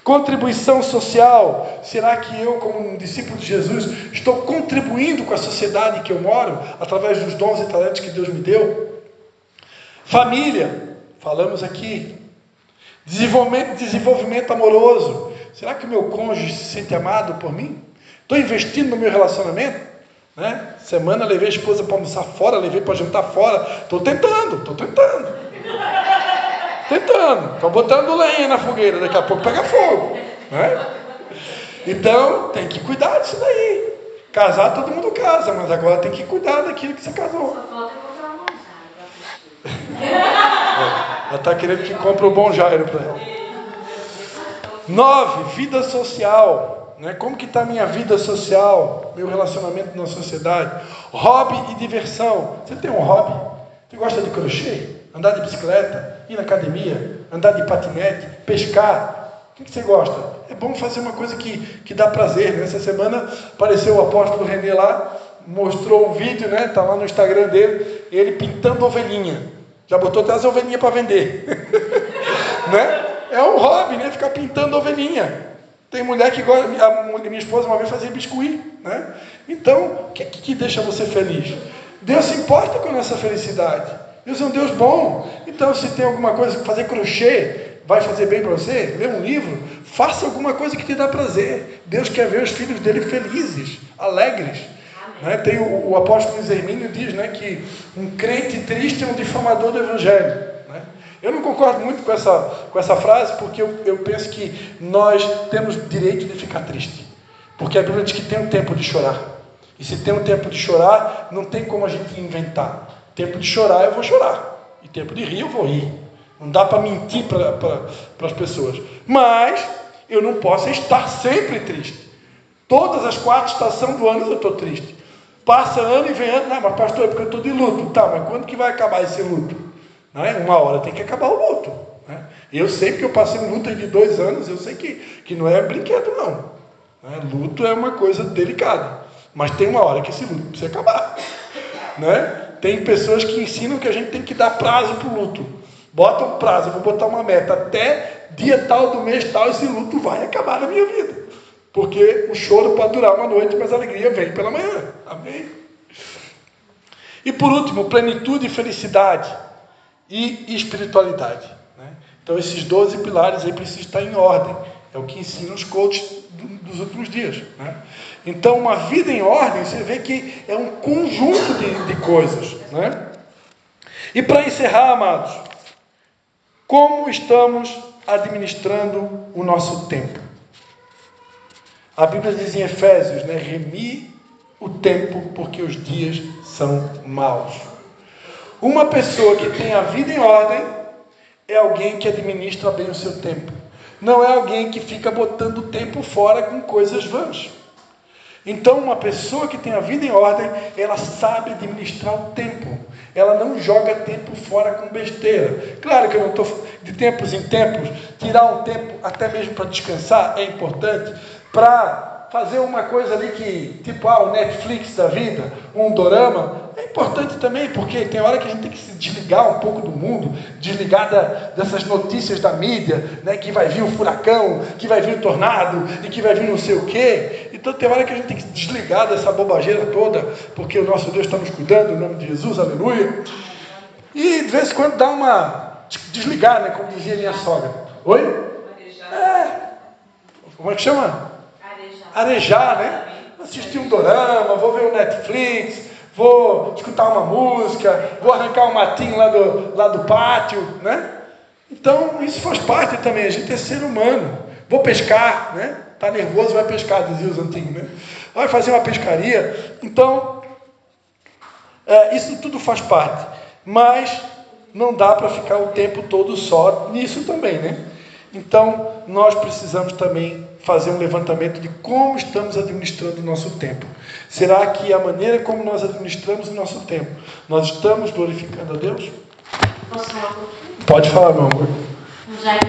Contribuição social. Será que eu, como um discípulo de Jesus, estou contribuindo com a sociedade em que eu moro, através dos dons e talentos que Deus me deu? Família, falamos aqui. Desenvolvimento amoroso. Será que o meu cônjuge se sente amado por mim? Estou investindo no meu relacionamento? Semana levei a esposa para almoçar fora, levei para jantar fora. Estou tentando. Estou botando lenha na fogueira, daqui a pouco pega fogo. Então, tem que cuidar disso daí. Casar, todo mundo casa, mas agora tem que cuidar daquilo que você casou. Ela está querendo que compre o bom Jairo para ela. 9, vida social. Como que está a minha vida social, meu relacionamento na sociedade? Hobby e diversão. Você tem um hobby? Você gosta de crochê? Andar de bicicleta? Ir na academia? Andar de patinete? Pescar? O que você gosta? É bom fazer uma coisa que dá prazer. Essa semana apareceu o apóstolo René lá, mostrou um vídeo, está lá no Instagram dele, ele pintando ovelhinha. Já botou até as ovelhinhas para vender. É um hobby, ficar pintando ovelhinha. Tem mulher que gosta, minha esposa uma vez fazia biscuit, Então, o que deixa você feliz? Deus se importa com a nossa felicidade. Deus é um Deus bom. Então, se tem alguma coisa, fazer crochê, vai fazer bem para você? Ler um livro? Faça alguma coisa que te dá prazer. Deus quer ver os filhos dele felizes, alegres. Tem o apóstolo Luiz Hermínio diz, que um crente triste é um difamador do evangelho. Eu não concordo muito com essa frase, porque eu penso que nós temos direito de ficar triste. Porque a Bíblia diz que tem um tempo de chorar. E se tem um tempo de chorar, não tem como a gente inventar. Tempo de chorar, eu vou chorar. E tempo de rir, eu vou rir. Não dá para mentir para as pessoas. Mas eu não posso estar sempre triste. Todas as 4 estações do ano eu estou triste. Passa ano e vem ano. Não, mas pastor, é porque eu estou de luto. Tá, mas quando que vai acabar esse luto? Uma hora tem que acabar o luto. Eu sei que eu passei um luto de 2 anos, eu sei que não é brinquedo não. Luto é uma coisa delicada, mas tem uma hora que esse luto precisa acabar. Tem pessoas que ensinam que a gente tem que dar prazo para o luto. Bota um prazo, eu vou botar uma meta, até dia tal do mês tal, esse luto vai acabar na minha vida. Porque o choro pode durar uma noite, mas a alegria vem pela manhã. Amém? E por último, plenitude e felicidade. e espiritualidade, né? Então esses 12 pilares aí precisam estar em ordem. É o que ensinam os coaches dos últimos dias, né? Então uma vida em ordem, você vê que é um conjunto de coisas, né? E para encerrar, amados, como estamos administrando o nosso tempo? A Bíblia diz em Efésios, né? Remi o tempo, porque os dias são maus. Uma pessoa que tem a vida em ordem é alguém que administra bem o seu tempo. Não é alguém que fica botando o tempo fora com coisas vãs. Então, uma pessoa que tem a vida em ordem, ela sabe administrar o tempo. Ela não joga tempo fora com besteira. Claro que eu não estou, de tempos em tempos, tirar um tempo até mesmo para descansar é importante, para fazer uma coisa ali que, tipo, o Netflix da vida, um dorama, é importante também, porque tem hora que a gente tem que se desligar um pouco do mundo, desligar dessas notícias da mídia, né, que vai vir o furacão, que vai vir o tornado, e que vai vir não sei o quê. Então tem hora que a gente tem que desligar dessa bobageira toda, porque o nosso Deus está nos cuidando, em nome de Jesus, aleluia. E de vez em quando dá uma desligar, né, como dizia minha sogra. Oi? Como é que chama? Arejar, né? Assistir um dorama, vou ver o Netflix, vou escutar uma música, vou arrancar um matinho lá do pátio, né? Então, isso faz parte também, a gente é ser humano. Vou pescar, né? Tá nervoso, vai pescar, diziam os antigos, né? Vai fazer uma pescaria. Então, isso tudo faz parte. Mas não dá para ficar o tempo todo só nisso também, né? Então, nós precisamos também fazer um levantamento de como estamos administrando o nosso tempo. Será que a maneira como nós administramos o nosso tempo, nós estamos glorificando a Deus? Posso falar um pouquinho? Pode falar, meu amor. Já que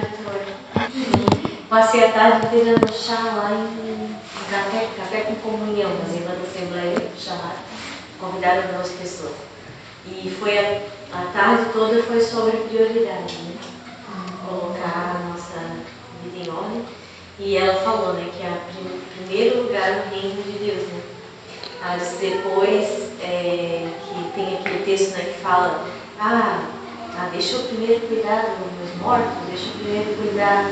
passei a tarde virando chá lá em café com comunhão, as irmãs da Assembleia chamaram, convidaram 12 pessoas. E foi a tarde toda foi sobre prioridade, né? Colocar a nossa vida em ordem. E ela falou, né, que em primeiro lugar o reino de Deus, né? Depois que tem aquele texto, né, que fala, deixa eu primeiro cuidar dos meus mortos, deixa eu primeiro cuidar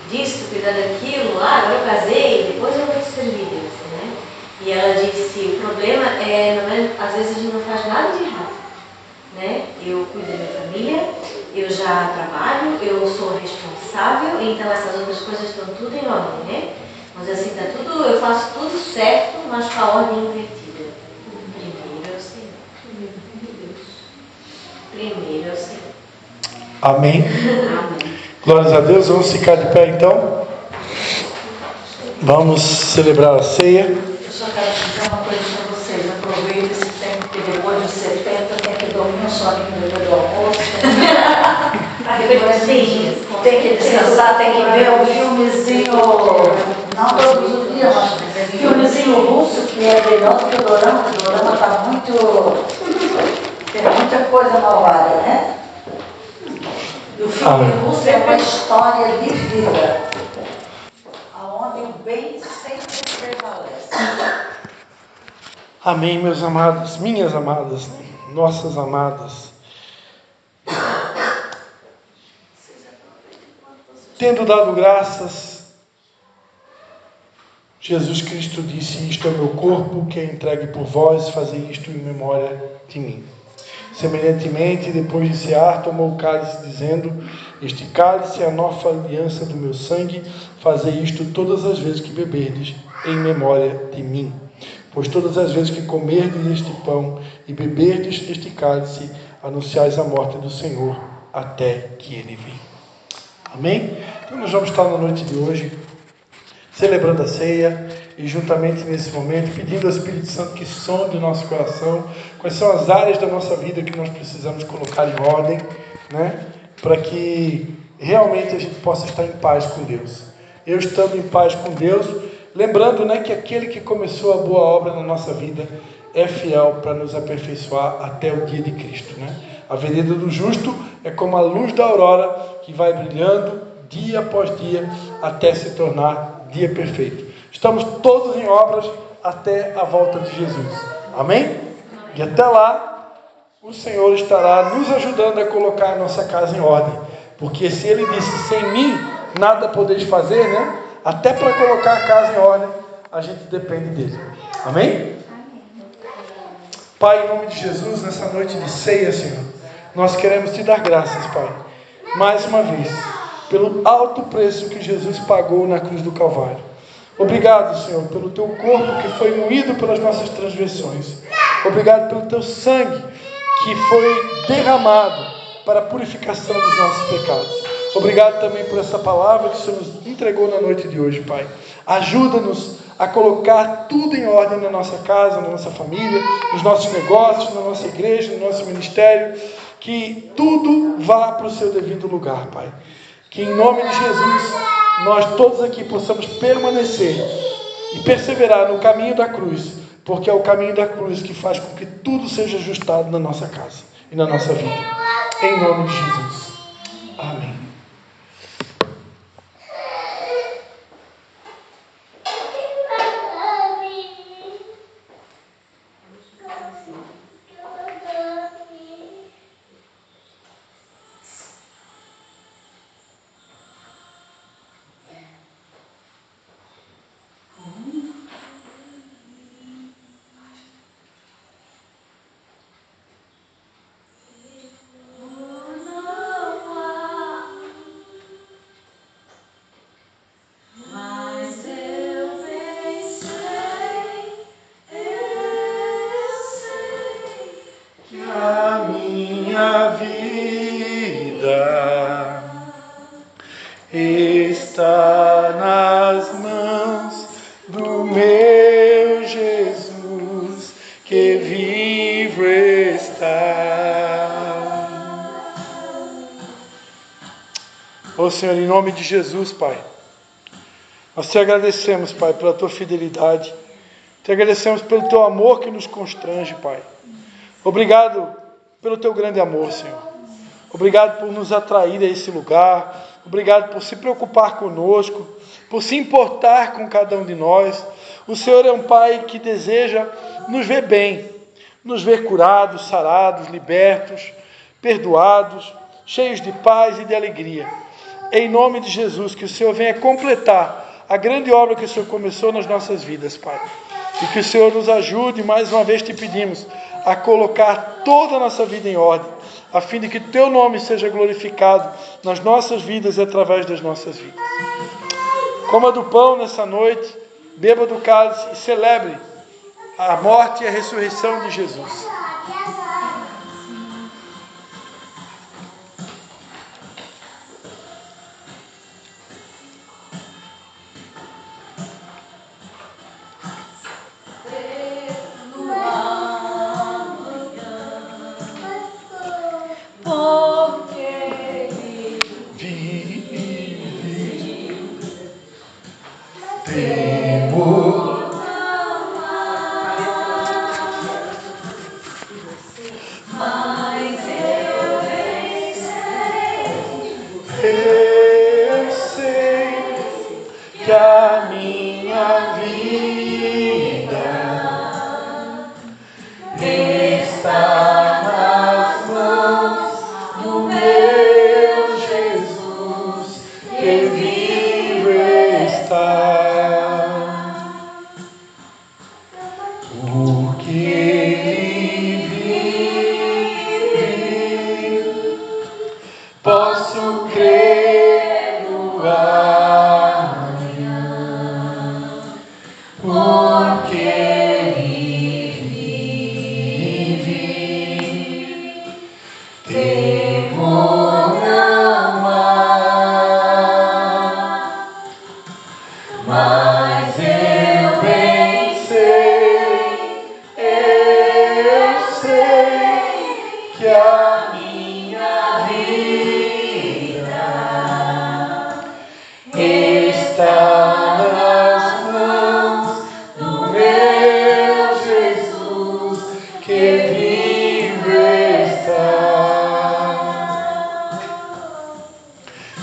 disso, cuidar daquilo, agora eu casei, depois eu vou te servir, Deus, né? E ela disse, o problema às vezes a gente não faz nada de errado, né? Eu cuido da minha família, eu já trabalho, eu sou responsável, então essas outras coisas estão tudo em ordem, né? Mas assim, eu faço tudo certo, mas com a ordem invertida. Primeiro é o Senhor. Primeiro é o Senhor. Amém. Amém. Glórias a Deus, vamos ficar de pé então. Vamos celebrar a ceia. Eu só quero dizer uma coisa para vocês. Aproveita esse tempo que depois de 70 tem que dormir um soninho depois do almoço. Tem que descansar, tem que ver um filmezinho, não todos os dias, mas filmezinho russo que é melhor do que o dorama. O dorama está tem muita coisa malvada, né? E o filme russo é uma história de vida, onde o bem sempre prevalece. Amém, meus amados, minhas amadas, nossas amadas. Tendo dado graças, Jesus Cristo disse, isto é o meu corpo que é entregue por vós, fazei isto em memória de mim. Semelhantemente, depois de cear, tomou o cálice, dizendo, este cálice é a nova aliança do meu sangue, fazei isto todas as vezes que beberdes, em memória de mim. Pois todas as vezes que comerdes este pão e beberdes este cálice, anunciais a morte do Senhor, até que Ele venha. Amém? Então nós vamos estar na noite de hoje, celebrando a ceia, e juntamente nesse momento, pedindo ao Espírito Santo que sonde o nosso coração, quais são as áreas da nossa vida que nós precisamos colocar em ordem, né? Para que realmente a gente possa estar em paz com Deus. Eu estando em paz com Deus, lembrando, né, que aquele que começou a boa obra na nossa vida é fiel para nos aperfeiçoar até o dia de Cristo, né? A vereda do justo é como a luz da aurora que vai brilhando dia após dia até se tornar dia perfeito. Estamos todos em obras até a volta de Jesus. Amém? E até lá, o Senhor estará nos ajudando a colocar a nossa casa em ordem. Porque se Ele disse, sem mim, nada podeis fazer, né? Até para colocar a casa em ordem, a gente depende dEle. Amém? Pai, em nome de Jesus, nessa noite de ceia, Senhor, nós queremos Te dar graças, Pai, mais uma vez, pelo alto preço que Jesus pagou na cruz do Calvário. Obrigado, Senhor, pelo Teu corpo que foi moído pelas nossas transgressões. Obrigado pelo Teu sangue que foi derramado para a purificação dos nossos pecados. Obrigado também por essa palavra que o Senhor nos entregou na noite de hoje, Pai. Ajuda-nos a colocar tudo em ordem na nossa casa, na nossa família, nos nossos negócios, na nossa igreja, no nosso ministério. Que tudo vá para o seu devido lugar, Pai. Que em nome de Jesus, nós todos aqui possamos permanecer e perseverar no caminho da cruz, porque é o caminho da cruz que faz com que tudo seja ajustado na nossa casa e na nossa vida. Em nome de Jesus. Amém. Está nas mãos do meu Jesus, que vivo está. Ó Senhor, em nome de Jesus, Pai, nós Te agradecemos, Pai, pela Tua fidelidade, Te agradecemos pelo Teu amor que nos constrange, Pai. Obrigado pelo Teu grande amor, Senhor. Obrigado por nos atrair a esse lugar. Obrigado por se preocupar conosco, por se importar com cada um de nós. O Senhor é um Pai que deseja nos ver bem, nos ver curados, sarados, libertos, perdoados, cheios de paz e de alegria. Em nome de Jesus, que o Senhor venha completar a grande obra que o Senhor começou nas nossas vidas, Pai. E que o Senhor nos ajude, mais uma vez te pedimos, a colocar toda a nossa vida em ordem, a fim de que Teu nome seja glorificado nas nossas vidas e através das nossas vidas. Coma do pão nessa noite, beba do cálice e celebre a morte e a ressurreição de Jesus.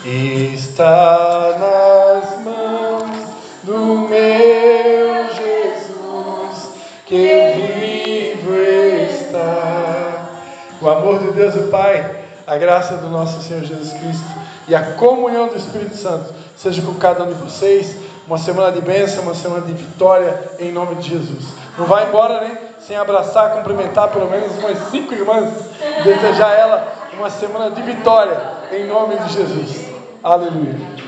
Está nas mãos do meu Jesus, que vivo está. O amor de Deus, o Pai, a graça do nosso Senhor Jesus Cristo e a comunhão do Espírito Santo seja com cada um de vocês. Uma semana de bênção, uma semana de vitória, em nome de Jesus. Não vai embora, né? Sem abraçar, cumprimentar pelo menos umas 5 irmãs. Desejar ela uma semana de vitória, em nome de Jesus. Aleluia.